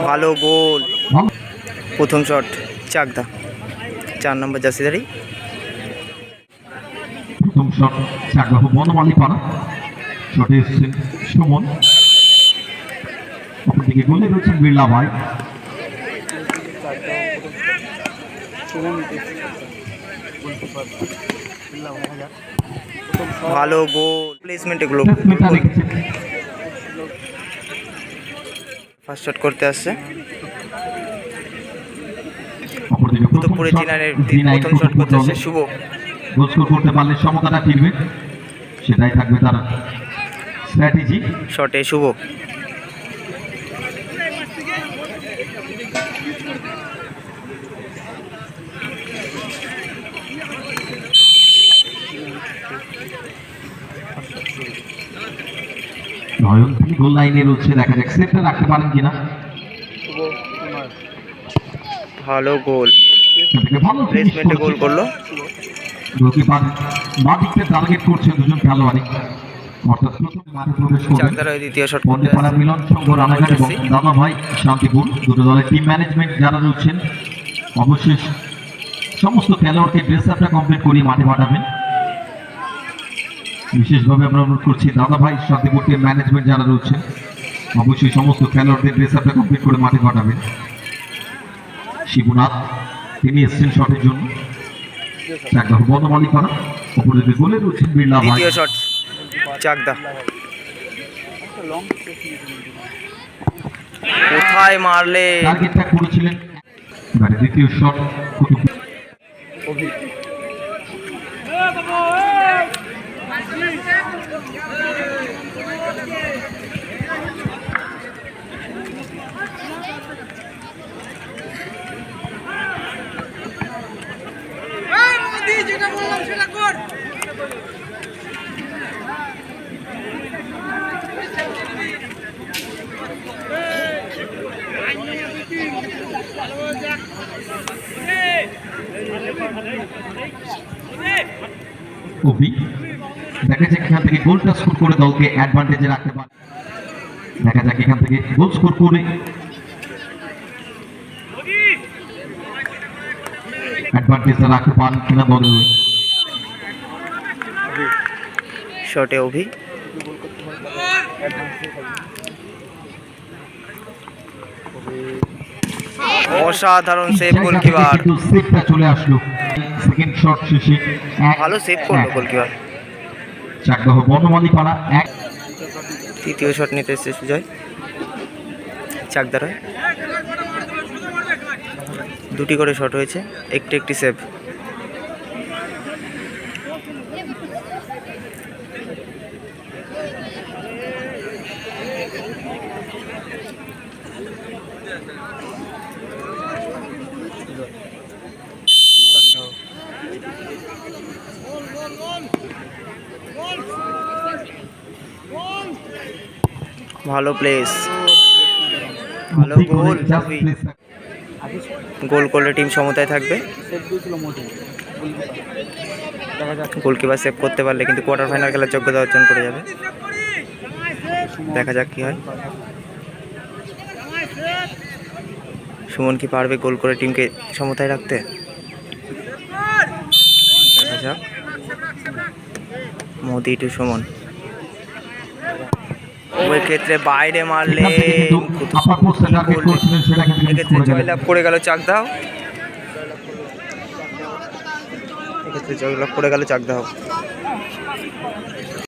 ভালো গোল, প্রথম শট চাকদা, 4 নম্বর জার্সিধারী। প্রথম শট চাকদা বনমালী পাড়া, শটে এসেছেন সুমন, অপরদিকে গোলে রয়েছেন বিড়লা ভাই। ভালো গোল, প্লেসমেন্ট এগুলো ফার্স্ট শট করতে আসছে। কুতুবপুরের জিনারের প্রথম শট করতে আসছে শুভ। গোল স্কোর করতে পারলে সমতাটা ফিরবে, সেটাই থাকবে তার স্ট্র্যাটেজি। শটে শুভ, নয়ন তিনি গোল লাইনে রয়েছে, দেখা যাক সেটটা রাখতে পারেন কিনা। ভালো গোল, ভালো প্লেসমেন্টে গোল করলো। গোলকিপার বাঁ দিকটা টার্গেট করছে দুজন খেলোয়াড়ই, অর্থাৎ প্রথম মাঠে প্রবেশ করবে চাকদার হয়ে দ্বিতীয় শট করতে বন্দেপাড়া মিলন সংঘ রানাঘাট এবং দাদা ভাই শান্তিপুর, দুটো দলের টিম ম্যানেজমেন্ট যারা রয়েছেন অবশ্যই সমস্ত খেলোয়াড়কে ড্রেস আপটা কমপ্লিট করিয়ে মাঠে পাঠাবেন। বিশেষভাবে আমরা অনুরোধ করছি দাদা ভাই শান্তিপুর টিম ম্যানেজমেন্ট যারা রয়েছেন অবশ্যই সমস্ত খেলোয়াড়দের ড্রেস আপটা কমপ্লিট করে মাঠে পাঠাবেন। শিবনাথ তিনি এসছেন শটের জন্য, চাকদা বনমালী পাড়া, অপরদিকে গোলে রয়েছেন বিড়লা ভাই। দ্বিতীয় শট চাকদা, কোথায় মারলে, টার্গেটটা করেছিলেন। এবারে দ্বিতীয় শট কবি, দেখা যাক এখান থেকে গোলটা স্কোর করে দলকে অ্যাডভান্টেজে রাখতে পারে। দেখা যাক এখান থেকে গোল স্কোর করে অ্যাডভান্টেজটা রাখতে পারেন কিনা দলের। শটে অভি, অসাধারণ সেভ গোলকিপার, সেভটা চলে আসলো সেকেন্ড শট শেষে। ভালো সেভ করলো গোলকিপার। চাকদা বনমালী পাড়া এক। তৃতীয় শট নিতে এসেছে সুজয়, চাকদার হয়। দুটি করে শট হয়েছে, একটি সেভ। ভালো প্লেস, ভালো গোল। গোল করলে টিম সমতায় থাকবে। গোলকিপার সেভ করতে পারলে কিন্তু কোয়ার্টার ফাইনাল খেলার যোগ্যতা অর্জন করে যাবে। দেখা যাক কি হয়। সুমন কি পারবে গোল করে টিমকে সমতায় রাখতে? দেখা যাক। মোদি টু সুমন, ওই ক্ষেত্রে বাইরে মারলে এক্ষেত্রে জয়লাভ করে গেল চাকদাও, এক্ষেত্রে জয়লাভ করে গেল চাকদাও।